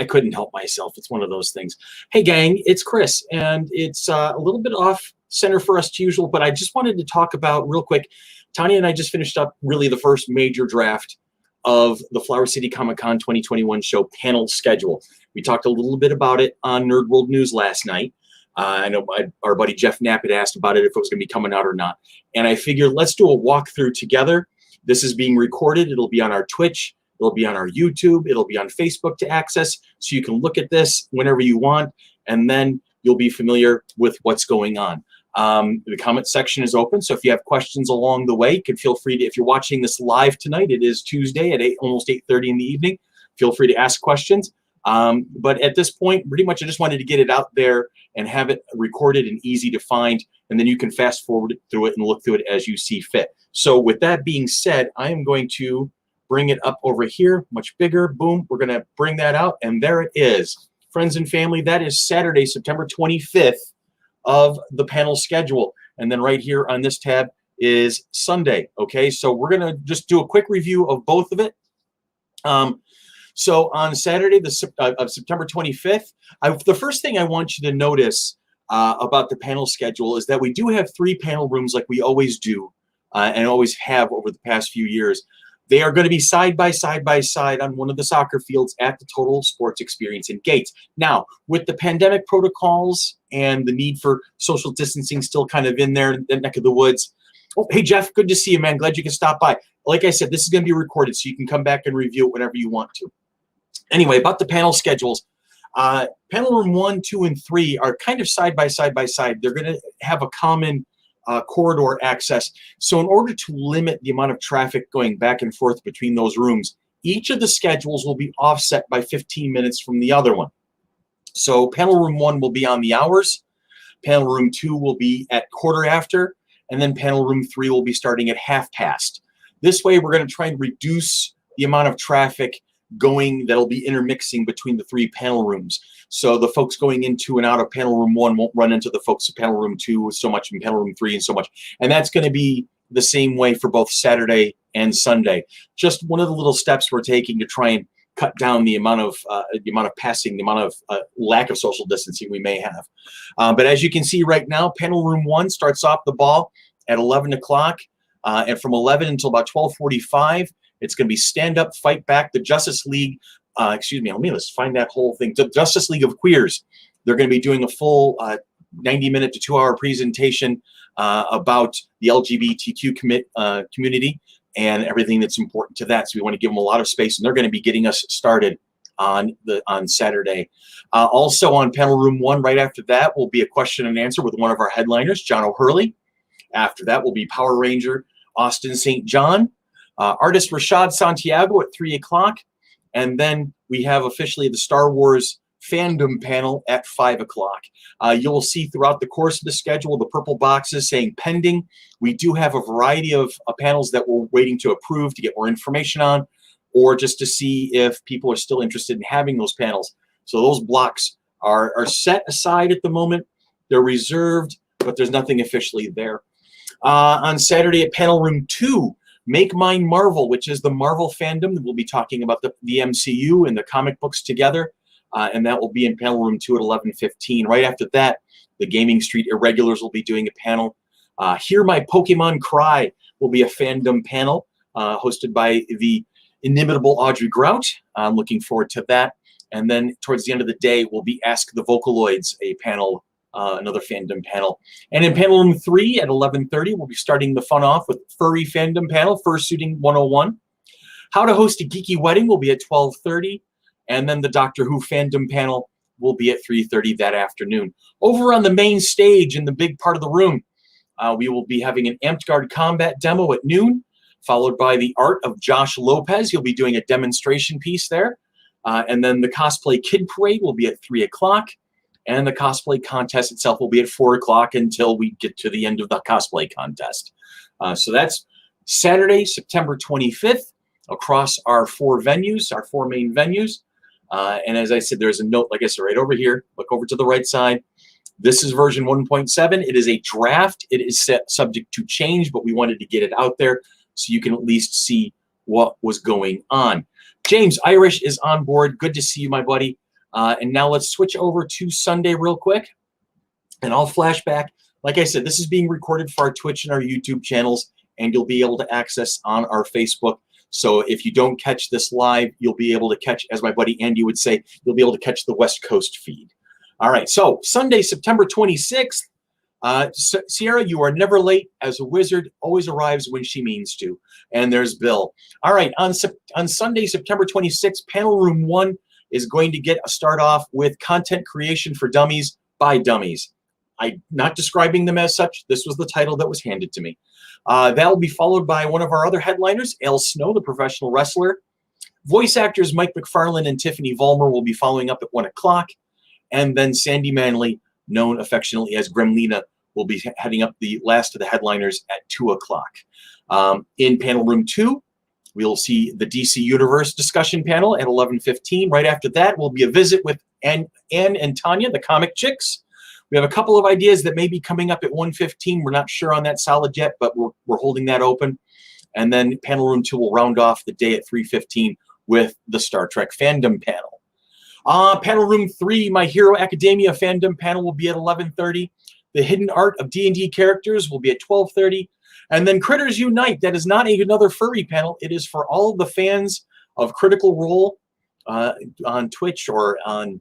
I couldn't help myself. It's one of those things. Hey, gang, it's Chris, and it's a little bit off center for us to usual, but I just wanted to talk about real quick. Tanya and I just finished up really the first major draft of the Flower City Comic Con 2021 show panel schedule. We talked a little bit about it on Nerd World News last night. I know our buddy Jeff Knapp had asked about it, if it was going to be coming out or not. And I figured let's do a walkthrough together. This is being recorded. It'll be on our Twitch. It'll be on our YouTube. It'll be on Facebook to access. So you can look at this whenever you want. And then you'll be familiar with what's going on. The comment section is open. So if you have questions along the way, you can feel free to, if you're watching this live tonight, it is Tuesday at almost 8:30 in the evening. Feel free to ask questions. But at this point, pretty much I just wanted to get it out there and have it recorded and easy to find, and then you can fast forward through it and look through it as you see fit. So with that being said, I am going to bring it up over here, much bigger. Boom, we're going to bring that out, and there it is. Friends and family, that is Saturday, September 25th of the panel schedule. And then right here on this tab is Sunday, okay? So we're going to just do a quick review of both of it. So on Saturday, of September 25th, the first thing I want you to notice about the panel schedule is that we do have 3 panel rooms like we always do and always have over the past few years. They are going to be side by side on one of the soccer fields at the Total Sports Experience in Gates. Now, with the pandemic protocols and the need for social distancing still kind of in there in the neck of the woods. Oh, hey, Jeff, good to see you, man. Glad you can stop by. Like I said, this is going to be recorded, so you can come back and review it whenever you want to. Anyway, about the panel schedules, panel room 1, 2, and 3 are kind of side by side. They're going to have a common corridor access. So in order to limit the amount of traffic going back and forth between those rooms, each of the schedules will be offset by 15 minutes from the other one. So panel room 1 will be on the hours, panel room 2 will be at quarter after, and then panel room 3 will be starting at half past. This way, we're going to try and reduce the amount of traffic that'll be intermixing between the 3 panel rooms. So the folks going into and out of panel room 1 won't run into the folks of panel room 2 so much, and panel room 3 and so much. And that's going to be the same way for both Saturday and Sunday. Just one of the little steps we're taking to try and cut down the amount of passing, the amount of lack of social distancing we may have. But as you can see right now, panel room 1 starts off the ball at 11 o'clock, and from 11 until about 12:45, it's going to be Stand Up, Fight Back, the Justice League. Let me find that whole thing. The Justice League of Queers. They're going to be doing a full 90-minute to 2-hour presentation about the LGBTQ community and everything that's important to that. So we want to give them a lot of space, and they're going to be getting us started on Saturday. Also on panel room 1, right after that, will be a question and answer with one of our headliners, John O'Hurley. After that will be Power Ranger Austin St. John. Artist Rashad Santiago at 3 o'clock, and then we have officially the Star Wars fandom panel at 5 o'clock. You'll see throughout the course of the schedule the purple boxes saying pending. We do have a variety of panels that we're waiting to approve to get more information on, or just to see if people are still interested in having those panels. So those blocks are set aside at the moment. They're reserved, but there's nothing officially there. On Saturday at panel room 2, Make Mine Marvel, which is the Marvel fandom. We'll be talking about the MCU and the comic books together, and that will be in panel room 2 at 11:15. Right after that, the Gaming Street Irregulars will be doing a panel. Hear My Pokemon Cry will be a fandom panel hosted by the inimitable Audrey Grout. I'm looking forward to that. And then towards the end of the day will be Ask the Vocaloids, a panel, another fandom panel. And in panel room 3 at 11:30, we'll be starting the fun off with Furry Fandom panel, Fursuiting 101. How to Host a Geeky Wedding will be at 12:30. And then the Doctor Who fandom panel will be at 3:30 that afternoon. Over on the main stage in the big part of the room, we will be having an Amped Guard combat demo at noon, followed by the art of Josh Lopez. He'll be doing a demonstration piece there. And then the Cosplay Kid Parade will be at 3 o'clock. And the cosplay contest itself will be at 4 o'clock until we get to the end of the cosplay contest. So that's Saturday, September 25th, across our 4 venues, our 4 main venues. And as I said, there's a note, like I said, right over here. Look over to the right side. This is version 1.7. It is a draft. It is subject to change, but we wanted to get it out there so you can at least see what was going on. James Irish is on board. Good to see you, my buddy. And now let's switch over to Sunday real quick. And I'll flash back. Like I said, this is being recorded for our Twitch and our YouTube channels, and you'll be able to access on our Facebook. So if you don't catch this live, you'll be able to catch, as my buddy Andy would say, you'll be able to catch the West Coast feed. All right, so Sunday, September 26th. Sierra, you are never late, as a wizard always arrives when she means to. And there's Bill. All right, on Sunday, September 26th, Panel Room 1 is going to get a start off with content creation for dummies by dummies. I'm not describing them as such. This was the title that was handed to me. That will be followed by one of our other headliners, Al Snow, the professional wrestler. Voice actors Mike McFarlane and Tiffany Vollmer will be following up at 1 o'clock. And then Sandy Manley, known affectionately as Gremlina, will be heading up the last of the headliners at 2 o'clock. In Panel Room 2, we'll see the DC Universe discussion panel at 11:15. Right after that will be a visit with Ann and Tanya, the comic chicks. We have a couple of ideas that may be coming up at 1:15. We're not sure on that solid yet, but we're holding that open. And then Panel Room 2 will round off the day at 3:15 with the Star Trek fandom panel. Panel Room 3, My Hero Academia fandom panel will be at 11:30. The Hidden Art of D&D Characters will be at 12:30. And then Critters Unite, that is not another furry panel. It is for all the fans of Critical Role on Twitch or on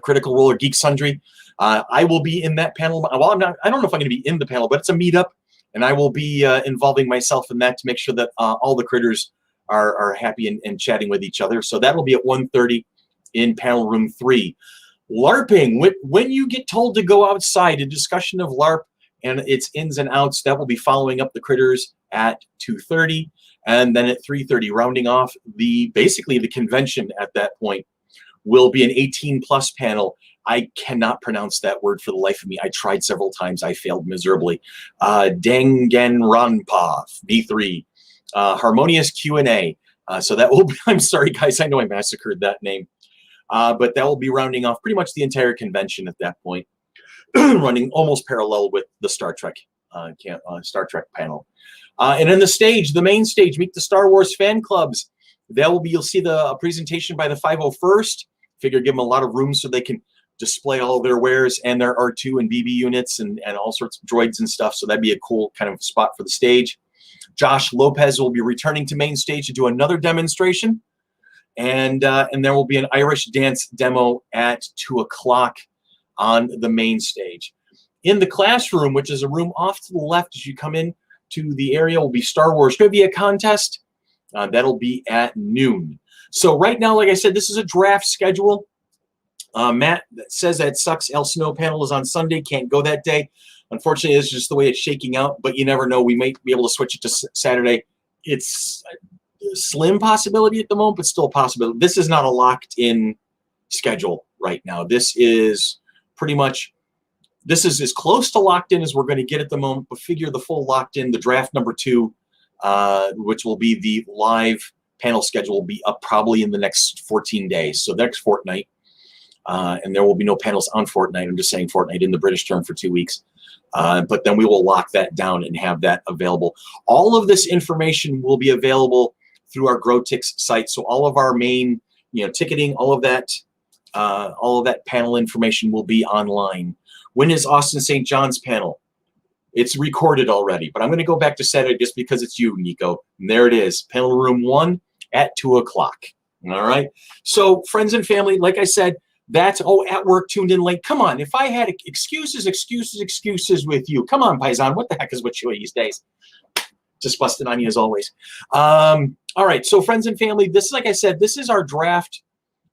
Critical Role or Geek Sundry. I will be in that panel. Well, I don't know if I'm going to be in the panel, but it's a meetup, and I will be involving myself in that to make sure that all the critters are happy and chatting with each other. So that'll be at 1:30 in Panel Room 3. LARPing, when you get told to go outside, a discussion of LARP and its ins and outs, that will be following up the critters at 2:30, and then at 3:30, rounding off basically the convention at that point, will be an 18+ panel. I cannot pronounce that word for the life of me. I tried several times. I failed miserably. Danganronpa, V3, Harmonious Q&A. So that will be, I'm sorry, guys. I know I massacred that name. But that will be rounding off pretty much the entire convention at that point, running almost parallel with the Star Trek panel. And in the main stage, Meet the Star Wars fan clubs. That will be, you'll see a presentation by the 501st. Figure give them a lot of room so they can display all of their wares and their R2 and BB units and all sorts of droids and stuff. So that'd be a cool kind of spot for the stage. Josh Lopez will be returning to main stage to do another demonstration. And there will be an Irish dance demo at 2 o'clock on the main stage. In the classroom, which is a room off to the left as you come in to the area, will be Star Wars Trivia Contest. That'll be at noon. So right now, like I said, this is a draft schedule. Matt says that sucks. El Snow panel is on Sunday. Can't go that day. Unfortunately, it's just the way it's shaking out. But you never know. We might be able to switch it to Saturday. It's a slim possibility at the moment, but still a possibility. This is not a locked-in schedule right now. This is pretty much, this is as close to locked in as we're going to get at the moment. But figure the full locked in, the draft number 2, which will be the live panel schedule, will be up probably in the next 14 days. So next fortnight. And there will be no panels on fortnight. I'm just saying fortnight in the British term for 2 weeks. But then we will lock that down and have that available. All of this information will be available through our GrowTix site. So all of our main, ticketing, all of that panel information will be online. When is Austin St. John's panel? It's recorded already, but I'm going to go back to Saturday just because it's you, Nico. And there it is, Panel Room 1 at 2 o'clock. All right. So friends and family, like I said, that's, at work, tuned in late. Come on, if I had excuses with you. Come on, Paisan, what the heck is with you these days? Just busting on you as always. All right, so friends and family, this is, like I said, this is our draft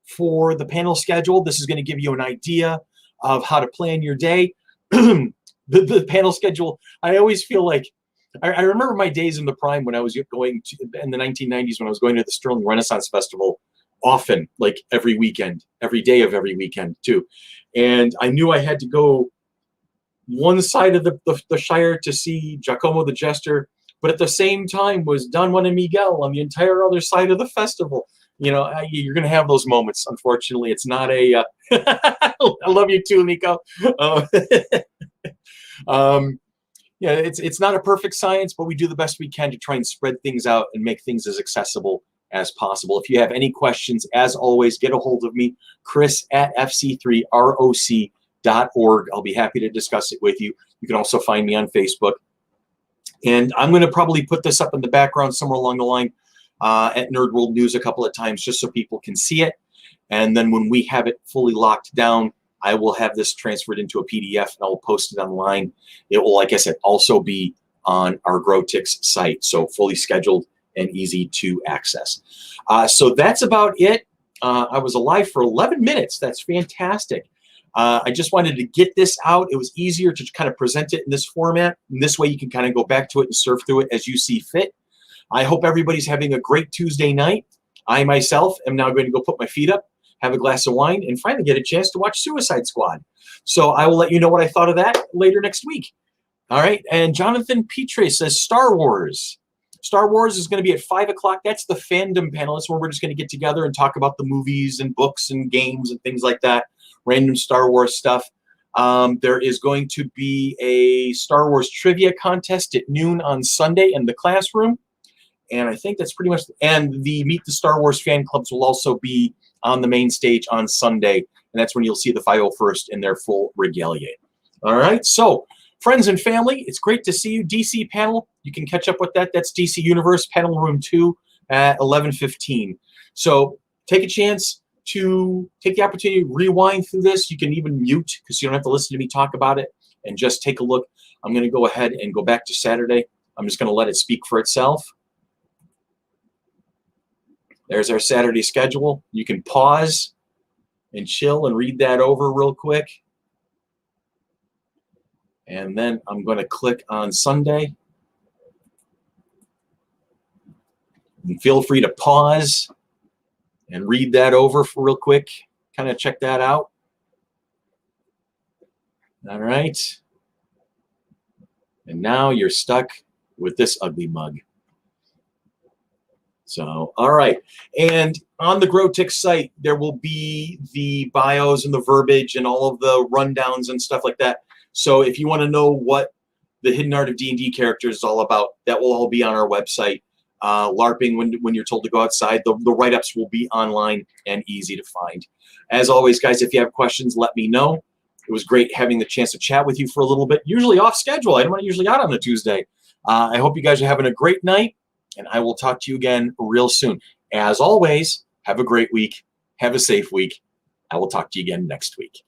for the panel schedule. This is going to give you an idea of how to plan your day. The panel schedule, I always feel like, I remember my days in the prime when I was going to, in the 1990s, when I was going to the Sterling Renaissance Festival often, like every weekend, every day of every weekend too. And I knew I had to go one side of the Shire to see Giacomo the Jester, but at the same time was Don Juan and Miguel on the entire other side of the festival. You're going to have those moments. Unfortunately, it's not a, I love you too, Nico. It's not a perfect science, but we do the best we can to try and spread things out and make things as accessible as possible. If you have any questions, as always, get a hold of me, Chris at FC3ROC.org. I'll be happy to discuss it with you. You can also find me on Facebook. And I'm going to probably put this up in the background somewhere along the line at Nerd World News a couple of times just so people can see it. And then when we have it fully locked down, I will have this transferred into a PDF and I'll post it online. It will, like I said, also be on our GrowTix site, so fully scheduled and easy to access. So that's about it. I was alive for 11 minutes. That's fantastic. I just wanted to get this out. It was easier to kind of present it in this format. And this way you can kind of go back to it and surf through it as you see fit. I hope everybody's having a great Tuesday night. I myself am now going to go put my feet up, have a glass of wine, and finally get a chance to watch Suicide Squad. So I will let you know what I thought of that later next week. All right. And Jonathan Petre says Star Wars. Star Wars is going to be at 5 o'clock. That's the fandom panel. That's where we're just going to get together and talk about the movies and books and games and things like that. Random Star Wars stuff. There is going to be a Star Wars trivia contest at noon on Sunday in the classroom. And I think that's pretty much, and the Meet the Star Wars fan clubs will also be on the main stage on Sunday. And that's when you'll see the 501st in their full regalia. All right. So friends and family, it's great to see you. DC panel, you can catch up with that. That's DC Universe panel room 2 at 11:15. So take a chance to take the opportunity to rewind through this. You can even mute because you don't have to listen to me talk about it and just take a look. I'm going to go ahead and go back to Saturday. I'm just going to let it speak for itself. There's our Saturday schedule. You can pause and chill and read that over real quick. And then I'm going to click on Sunday. And feel free to pause and read that over for real quick. Kind of check that out. All right. And now you're stuck with this ugly mug. So, all right. And on the GrowTix site, there will be the bios and the verbiage and all of the rundowns and stuff like that. So if you want to know what the Hidden Art of D&D characters is all about, that will all be on our website. LARPing, when you're told to go outside, the write-ups will be online and easy to find. As always, guys, if you have questions, let me know. It was great having the chance to chat with you for a little bit. Usually off schedule. I'm not usually out on a Tuesday. I hope you guys are having a great night, and I will talk to you again real soon. As always, have a great week. Have a safe week. I will talk to you again next week.